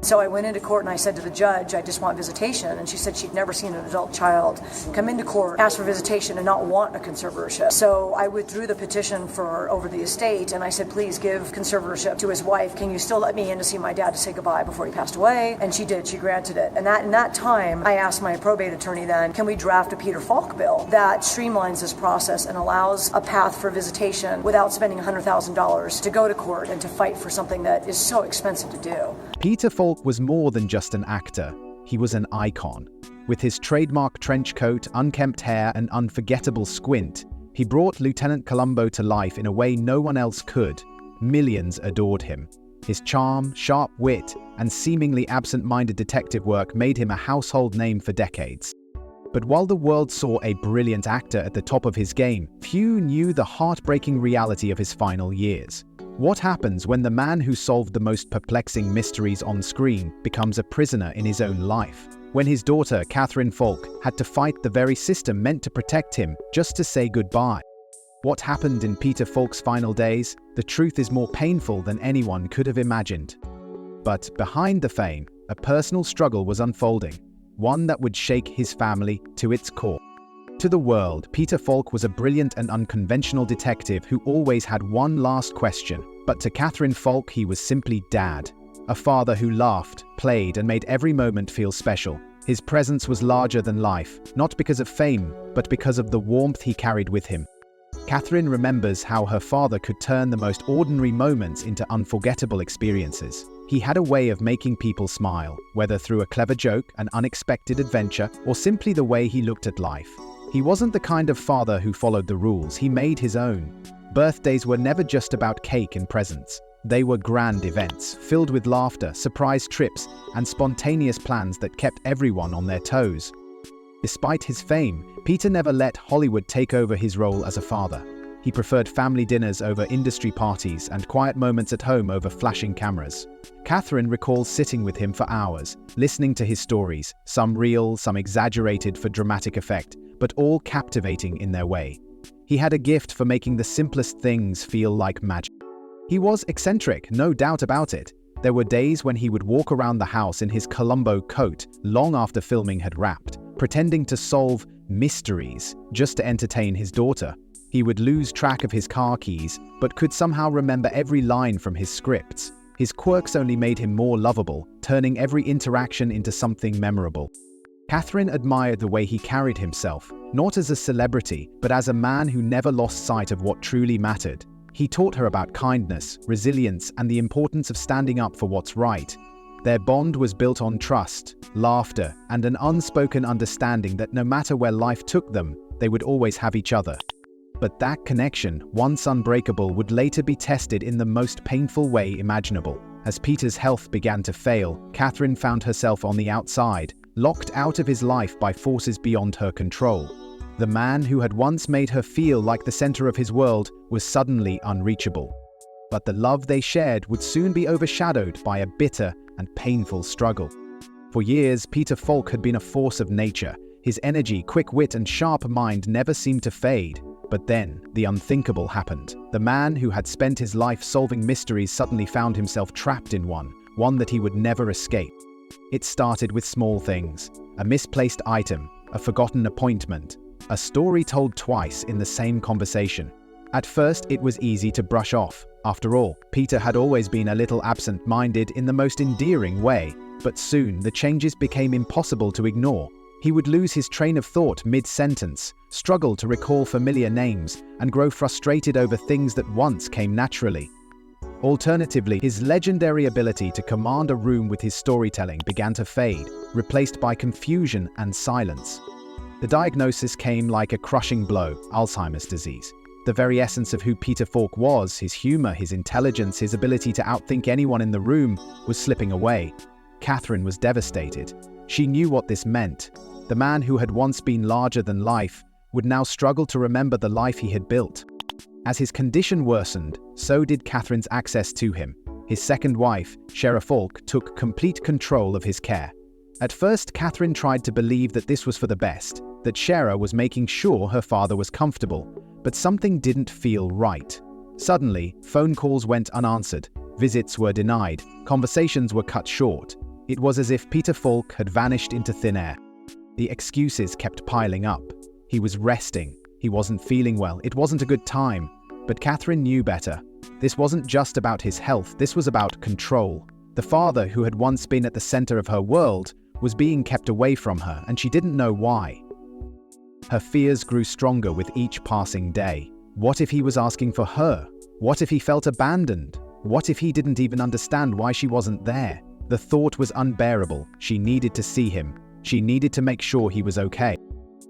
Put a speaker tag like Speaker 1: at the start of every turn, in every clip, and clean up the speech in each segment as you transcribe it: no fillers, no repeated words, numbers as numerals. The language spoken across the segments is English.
Speaker 1: So I went into court and I said to the judge, I just want visitation. And she said she'd never seen an adult child come into court, ask for visitation, and not want a conservatorship. So I withdrew the petition for over the estate, and I said, please give conservatorship to his wife. Can you still let me in to see my dad to say goodbye before he passed away? And she did. She granted it. And in that time, I asked my probate attorney then, can we draft a Peter Falk bill that streamlines this process and allows a path for visitation without spending $100,000 to go to court and to fight for something that is so expensive to do?
Speaker 2: Peter Falk was more than just an actor. He was an icon. With his trademark trench coat, unkempt hair, and unforgettable squint, he brought Lieutenant Columbo to life in a way no one else could. Millions adored him. His charm, sharp wit, and seemingly absent-minded detective work made him a household name for decades. But while the world saw a brilliant actor at the top of his game, few knew the heartbreaking reality of his final years. What happens when the man who solved the most perplexing mysteries on screen becomes a prisoner in his own life? When his daughter, Peter Falk, had to fight the very system meant to protect him just to say goodbye? What happened in Peter Falk's final days? The truth is more painful than anyone could have imagined. But behind the fame, a personal struggle was unfolding, one that would shake his family to its core. To the world, Peter Falk was a brilliant and unconventional detective who always had one last question. But to Peter Falk, he was simply Dad. A father who laughed, played, and made every moment feel special. His presence was larger than life, not because of fame, but because of the warmth he carried with him. Catherine remembers how her father could turn the most ordinary moments into unforgettable experiences. He had a way of making people smile, whether through a clever joke, an unexpected adventure, or simply the way he looked at life. He wasn't the kind of father who followed the rules, he made his own. Birthdays were never just about cake and presents. They were grand events, filled with laughter, surprise trips, and spontaneous plans that kept everyone on their toes. Despite his fame, Peter never let Hollywood take over his role as a father. He preferred family dinners over industry parties and quiet moments at home over flashing cameras. Catherine recalls sitting with him for hours, listening to his stories, some real, some exaggerated for dramatic effect, but all captivating in their way. He had a gift for making the simplest things feel like magic. He was eccentric, no doubt about it. There were days when he would walk around the house in his Columbo coat long after filming had wrapped, pretending to solve mysteries just to entertain his daughter. He would lose track of his car keys, but could somehow remember every line from his scripts. His quirks only made him more lovable, turning every interaction into something memorable. Catherine admired the way he carried himself, not as a celebrity, but as a man who never lost sight of what truly mattered. He taught her about kindness, resilience, and the importance of standing up for what's right. Their bond was built on trust, laughter, and an unspoken understanding that no matter where life took them, they would always have each other. But that connection, once unbreakable, would later be tested in the most painful way imaginable. As Peter's health began to fail, Catherine found herself on the outside, locked out of his life by forces beyond her control. The man who had once made her feel like the center of his world was suddenly unreachable. But the love they shared would soon be overshadowed by a bitter and painful struggle. For years, Peter Falk had been a force of nature. His energy, quick wit, and sharp mind never seemed to fade. But then, the unthinkable happened. The man who had spent his life solving mysteries suddenly found himself trapped in one that he would never escape. It started with small things: a misplaced item, a forgotten appointment, a story told twice in the same conversation. At first, it was easy to brush off. After all, Peter had always been a little absent-minded in the most endearing way. But soon, the changes became impossible to ignore. He would lose his train of thought mid-sentence, struggle to recall familiar names, and grow frustrated over things that once came naturally. Alternatively, his legendary ability to command a room with his storytelling began to fade, replaced by confusion and silence. The diagnosis came like a crushing blow: Alzheimer's disease. The very essence of who Peter Falk was, his humor, his intelligence, his ability to outthink anyone in the room, was slipping away. Catherine was devastated. She knew what this meant. The man who had once been larger than life would now struggle to remember the life he had built. As his condition worsened, so did Catherine's access to him. His second wife, Peter Falk, took complete control of his care. At first, Catherine tried to believe that this was for the best, that Peter was making sure her father was comfortable, but something didn't feel right. Suddenly, phone calls went unanswered, visits were denied, conversations were cut short. It was as if Peter Falk had vanished into thin air. The excuses kept piling up. He was resting. He wasn't feeling well. It wasn't a good time. But Catherine knew better. This wasn't just about his health. This was about control. The father, who had once been at the center of her world, was being kept away from her, and she didn't know why. Her fears grew stronger with each passing day. What if he was asking for her? What if he felt abandoned? What if he didn't even understand why she wasn't there? The thought was unbearable. She needed to see him. She needed to make sure he was okay.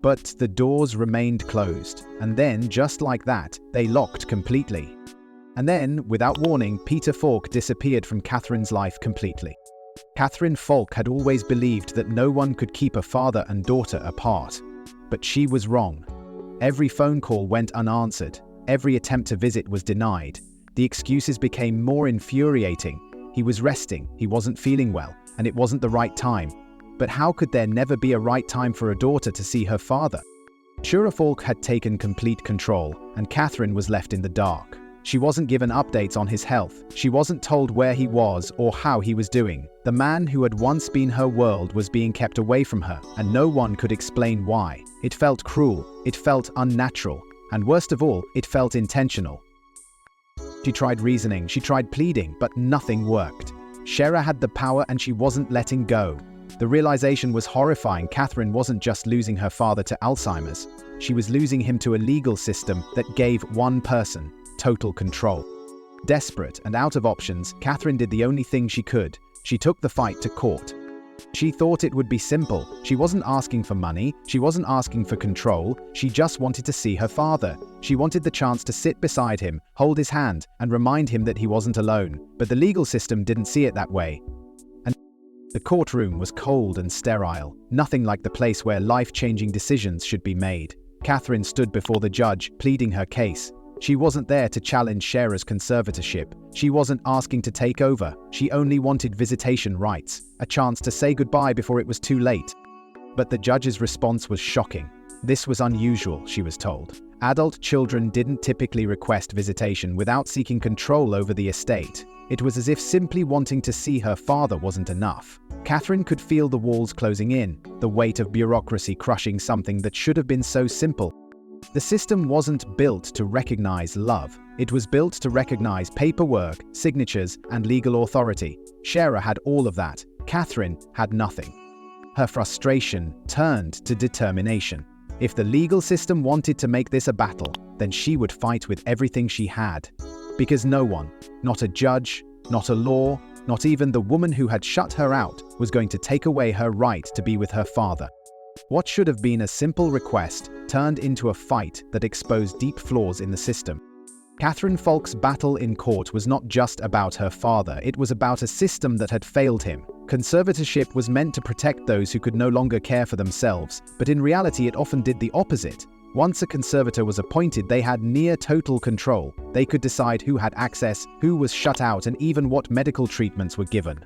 Speaker 2: But the doors remained closed, and then, just like that, they locked completely. And then, without warning, Peter Falk disappeared from Catherine's life completely. Catherine Falk had always believed that no one could keep a father and daughter apart. But she was wrong. Every phone call went unanswered. Every attempt to visit was denied. The excuses became more infuriating. He was resting, he wasn't feeling well, and it wasn't the right time. But how could there never be a right time for a daughter to see her father? Peter Falk had taken complete control, and Catherine was left in the dark. She wasn't given updates on his health. She wasn't told where he was or how he was doing. The man who had once been her world was being kept away from her, and no one could explain why. It felt cruel. It felt unnatural. And worst of all, it felt intentional. She tried reasoning, she tried pleading, but nothing worked. Shera had the power and she wasn't letting go. The realization was horrifying. Catherine wasn't just losing her father to Alzheimer's. She was losing him to a legal system that gave one person total control. Desperate and out of options, Catherine did the only thing she could. She took the fight to court. She thought it would be simple. She wasn't asking for money. She wasn't asking for control. She just wanted to see her father. She wanted the chance to sit beside him, hold his hand, and remind him that he wasn't alone. But the legal system didn't see it that way. And the courtroom was cold and sterile, nothing like the place where life-changing decisions should be made. Catherine stood before the judge, pleading her case. She wasn't there to challenge Shera's conservatorship. She wasn't asking to take over. She only wanted visitation rights, a chance to say goodbye before it was too late. But the judge's response was shocking. This was unusual, she was told. Adult children didn't typically request visitation without seeking control over the estate. It was as if simply wanting to see her father wasn't enough. Catherine could feel the walls closing in, the weight of bureaucracy crushing something that should have been so simple. The system wasn't built to recognize love. It was built to recognize paperwork, signatures, and legal authority. Shera had all of that. Catherine had nothing. Her frustration turned to determination. If the legal system wanted to make this a battle, then she would fight with everything she had. Because no one, not a judge, not a law, not even the woman who had shut her out, was going to take away her right to be with her father. What should have been a simple request turned into a fight that exposed deep flaws in the system. Catherine Falk's battle in court was not just about her father, it was about a system that had failed him. Conservatorship was meant to protect those who could no longer care for themselves, but in reality it often did the opposite. Once a conservator was appointed, they had near total control. They could decide who had access, who was shut out, and even what medical treatments were given.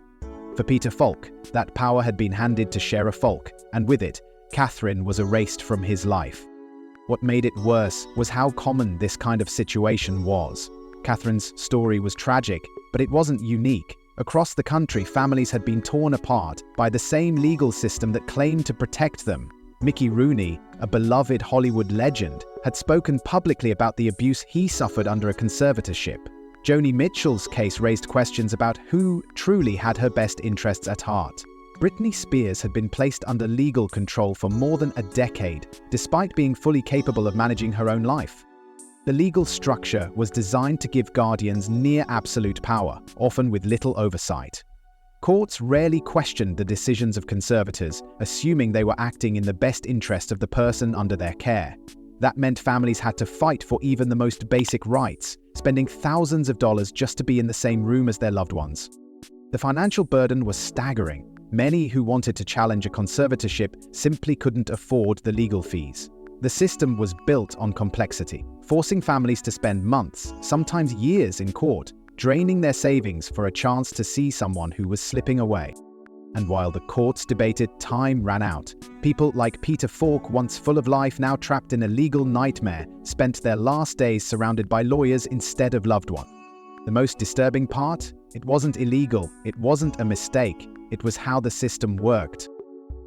Speaker 2: For Peter Falk, that power had been handed to Shera Falk, and with it, Catherine was erased from his life. What made it worse was how common this kind of situation was. Catherine's story was tragic, but it wasn't unique. Across the country, families had been torn apart by the same legal system that claimed to protect them. Mickey Rooney, a beloved Hollywood legend, had spoken publicly about the abuse he suffered under a conservatorship. Joni Mitchell's case raised questions about who truly had her best interests at heart. Britney Spears had been placed under legal control for more than a decade, despite being fully capable of managing her own life. The legal structure was designed to give guardians near absolute power, often with little oversight. Courts rarely questioned the decisions of conservators, assuming they were acting in the best interest of the person under their care. That meant families had to fight for even the most basic rights, spending thousands of dollars just to be in the same room as their loved ones. The financial burden was staggering. Many who wanted to challenge a conservatorship simply couldn't afford the legal fees. The system was built on complexity, forcing families to spend months, sometimes years in court, draining their savings for a chance to see someone who was slipping away. And while the courts debated, time ran out. People like Peter Falk, once full of life, now trapped in a legal nightmare, spent their last days surrounded by lawyers instead of loved ones. The most disturbing part? It wasn't illegal, it wasn't a mistake. It was how the system worked.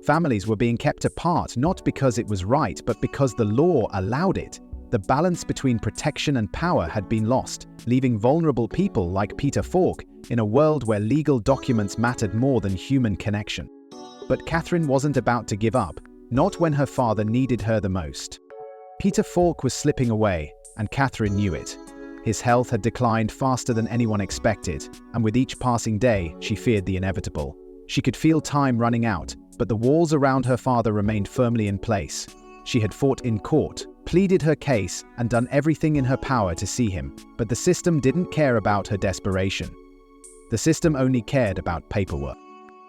Speaker 2: Families were being kept apart not because it was right, but because the law allowed it. The balance between protection and power had been lost, leaving vulnerable people like Peter Falk in a world where legal documents mattered more than human connection. But Catherine wasn't about to give up, not when her father needed her the most. Peter Falk was slipping away, and Catherine knew it. His health had declined faster than anyone expected, and with each passing day, she feared the inevitable. She could feel time running out, but the walls around her father remained firmly in place. She had fought in court, pleaded her case, and done everything in her power to see him, but the system didn't care about her desperation. The system only cared about paperwork.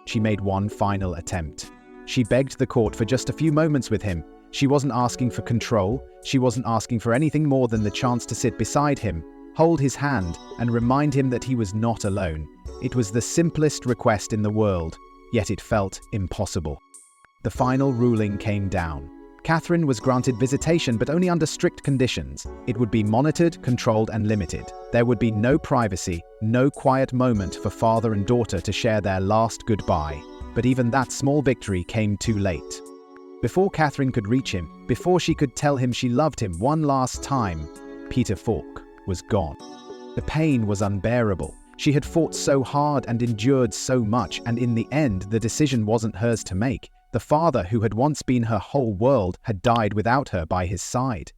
Speaker 2: She made one final attempt. She begged the court for just a few moments with him. She wasn't asking for control. She wasn't asking for anything more than the chance to sit beside him, hold his hand, and remind him that he was not alone. It was the simplest request in the world, yet it felt impossible. The final ruling came down. Catherine was granted visitation, but only under strict conditions. It would be monitored, controlled, and limited. There would be no privacy, no quiet moment for father and daughter to share their last goodbye. But even that small victory came too late. Before Catherine could reach him, before she could tell him she loved him one last time, Peter Falk was gone. The pain was unbearable. She had fought so hard and endured so much, and in the end, the decision wasn't hers to make. The father who had once been her whole world had died without her by his side.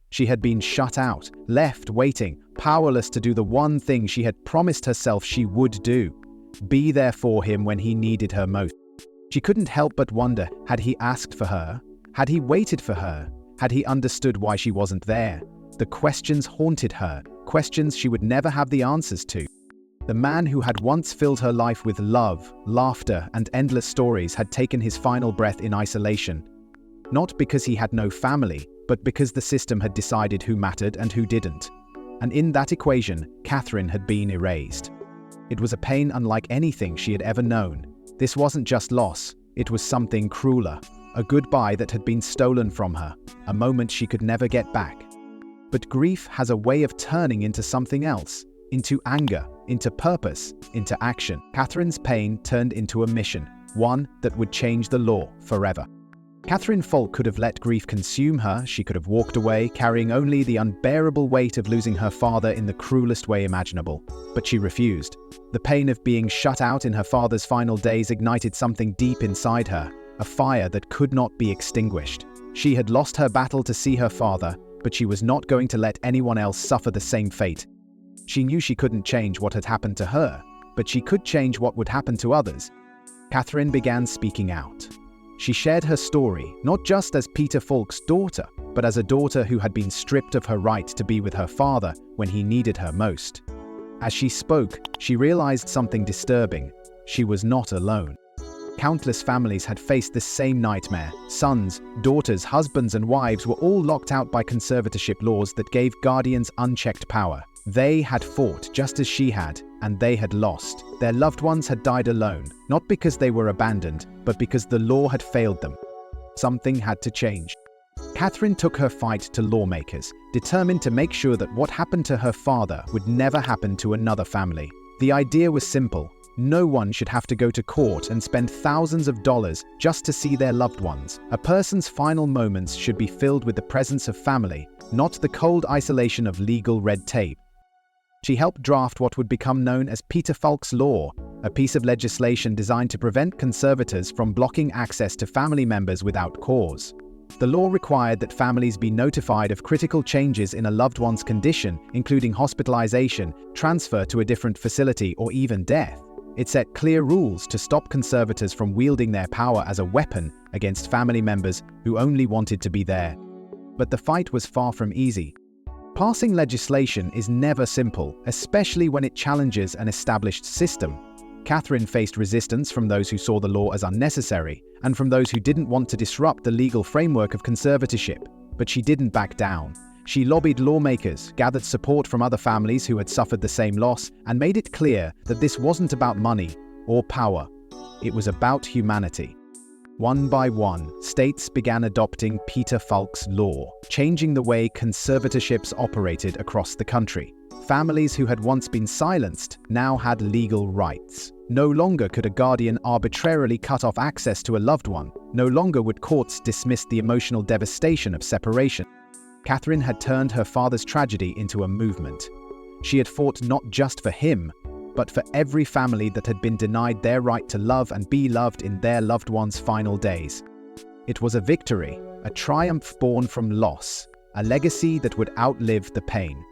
Speaker 2: She had been shut out, left waiting, powerless to do the one thing she had promised herself she would do: be there for him when he needed her most. She couldn't help but wonder, had he asked for her? Had he waited for her? Had he understood why she wasn't there? The questions haunted her, questions she would never have the answers to. The man who had once filled her life with love, laughter, and endless stories had taken his final breath in isolation. Not because he had no family, but because the system had decided who mattered and who didn't. And in that equation, Catherine had been erased. It was a pain unlike anything she had ever known. This wasn't just loss, it was something crueler. A goodbye that had been stolen from her, a moment she could never get back. But grief has a way of turning into something else, into anger, into purpose, into action. Catherine's pain turned into a mission, one that would change the law forever. Catherine Falk could have let grief consume her. She could have walked away, carrying only the unbearable weight of losing her father in the cruelest way imaginable. But she refused. The pain of being shut out in her father's final days ignited something deep inside her, a fire that could not be extinguished. She had lost her battle to see her father, but she was not going to let anyone else suffer the same fate. She knew she couldn't change what had happened to her, but she could change what would happen to others. Catherine began speaking out. She shared her story, not just as Peter Falk's daughter, but as a daughter who had been stripped of her right to be with her father when he needed her most. As she spoke, she realized something disturbing. She was not alone. Countless families had faced this same nightmare. Sons, daughters, husbands, and wives were all locked out by conservatorship laws that gave guardians unchecked power. They had fought just as she had, and they had lost. Their loved ones had died alone, not because they were abandoned, but because the law had failed them. Something had to change. Catherine took her fight to lawmakers, determined to make sure that what happened to her father would never happen to another family. The idea was simple. No one should have to go to court and spend thousands of dollars just to see their loved ones. A person's final moments should be filled with the presence of family, not the cold isolation of legal red tape. She helped draft what would become known as Peter Falk's Law, a piece of legislation designed to prevent conservators from blocking access to family members without cause. The law required that families be notified of critical changes in a loved one's condition, including hospitalization, transfer to a different facility, or even death. It set clear rules to stop conservators from wielding their power as a weapon against family members who only wanted to be there. But the fight was far from easy. Passing legislation is never simple, especially when it challenges an established system. Catherine faced resistance from those who saw the law as unnecessary, and from those who didn't want to disrupt the legal framework of conservatorship. But she didn't back down. She lobbied lawmakers, gathered support from other families who had suffered the same loss, and made it clear that this wasn't about money or power. It was about humanity. One by one, states began adopting Peter Falk's law, changing the way conservatorships operated across the country. Families who had once been silenced now had legal rights. No longer could a guardian arbitrarily cut off access to a loved one. No longer would courts dismiss the emotional devastation of separation. Catherine had turned her father's tragedy into a movement. She had fought not just for him, but for every family that had been denied their right to love and be loved in their loved one's final days. It was a victory, a triumph born from loss, a legacy that would outlive the pain.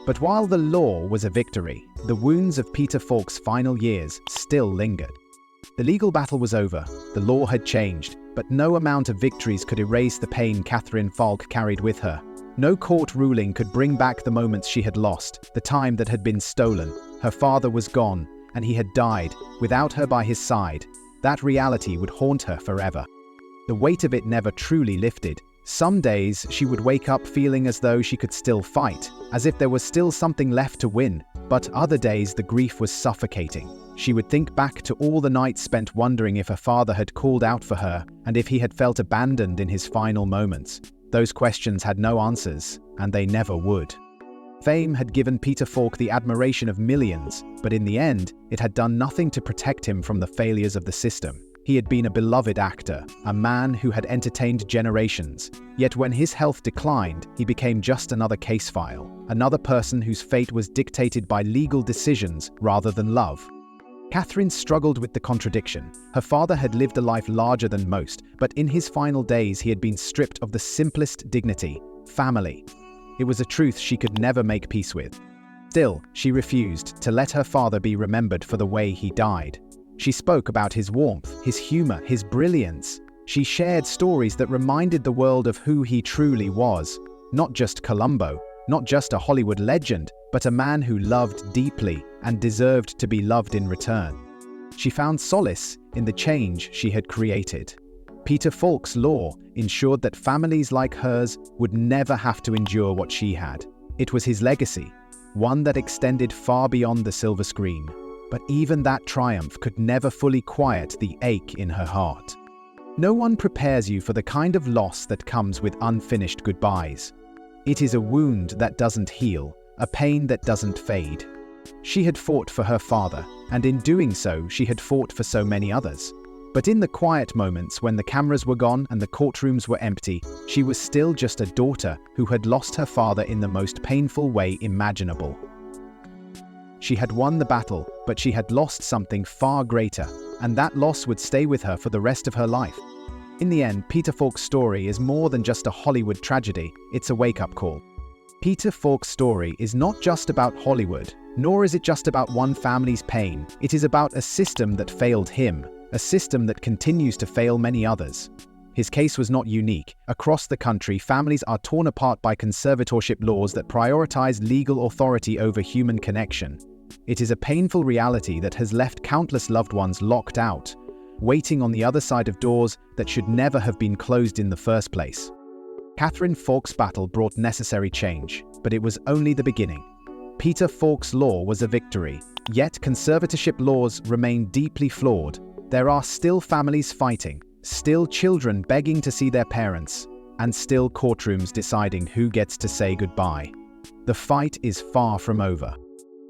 Speaker 2: But while the law was a victory, the wounds of Peter Falk's final years still lingered. The legal battle was over, the law had changed, but no amount of victories could erase the pain Catherine Falk carried with her. No court ruling could bring back the moments she had lost, the time that had been stolen. Her father was gone, and he had died, without her by his side. That reality would haunt her forever. The weight of it never truly lifted. Some days she would wake up feeling as though she could still fight, as if there was still something left to win, but other days the grief was suffocating. She would think back to all the nights spent wondering if her father had called out for her and if he had felt abandoned in his final moments. Those questions had no answers, and they never would. Fame had given Peter Falk the admiration of millions, but in the end, it had done nothing to protect him from the failures of the system. He had been a beloved actor, a man who had entertained generations. Yet when his health declined, he became just another case file, another person whose fate was dictated by legal decisions rather than love. Catherine struggled with the contradiction. Her father had lived a life larger than most, but in his final days he had been stripped of the simplest dignity, family. It was a truth she could never make peace with. Still, she refused to let her father be remembered for the way he died. She spoke about his warmth, his humor, his brilliance. She shared stories that reminded the world of who he truly was. Not just Columbo, not just a Hollywood legend, but a man who loved deeply and deserved to be loved in return. She found solace in the change she had created. Peter Falk's law ensured that families like hers would never have to endure what she had. It was his legacy, one that extended far beyond the silver screen. But even that triumph could never fully quiet the ache in her heart. No one prepares you for the kind of loss that comes with unfinished goodbyes. It is a wound that doesn't heal, a pain that doesn't fade. She had fought for her father, and in doing so, she had fought for so many others. But in the quiet moments when the cameras were gone and the courtrooms were empty, she was still just a daughter who had lost her father in the most painful way imaginable. She had won the battle, but she had lost something far greater, and that loss would stay with her for the rest of her life. In the end, Peter Falk's story is more than just a Hollywood tragedy, it's a wake-up call. Peter Falk's story is not just about Hollywood, nor is it just about one family's pain. It is about a system that failed him, a system that continues to fail many others. His case was not unique. Across the country, families are torn apart by conservatorship laws that prioritize legal authority over human connection. It is a painful reality that has left countless loved ones locked out, waiting on the other side of doors that should never have been closed in the first place. Catherine Falk's battle brought necessary change, but it was only the beginning. Peter Falk's law was a victory, yet conservatorship laws remain deeply flawed. There are still families fighting, still children begging to see their parents, and still courtrooms deciding who gets to say goodbye. The fight is far from over.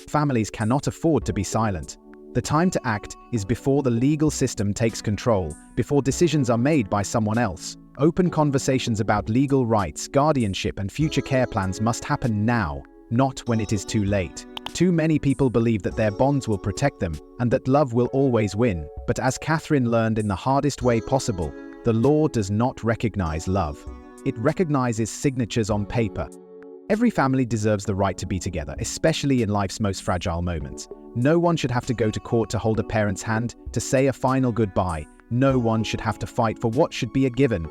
Speaker 2: Families cannot afford to be silent. The time to act is before the legal system takes control, before decisions are made by someone else. Open conversations about legal rights, guardianship, and future care plans must happen now, not when it is too late. Too many people believe that their bonds will protect them and that love will always win. But as Catherine learned in the hardest way possible, the law does not recognize love. It recognizes signatures on paper. Every family deserves the right to be together, especially in life's most fragile moments. No one should have to go to court to hold a parent's hand, to say a final goodbye. No one should have to fight for what should be a given.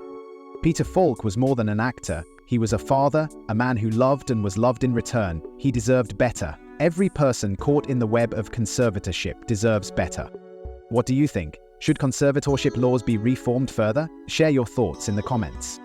Speaker 2: Peter Falk was more than an actor. He was a father, a man who loved and was loved in return. He deserved better. Every person caught in the web of conservatorship deserves better. What do you think? Should conservatorship laws be reformed further? Share your thoughts in the comments.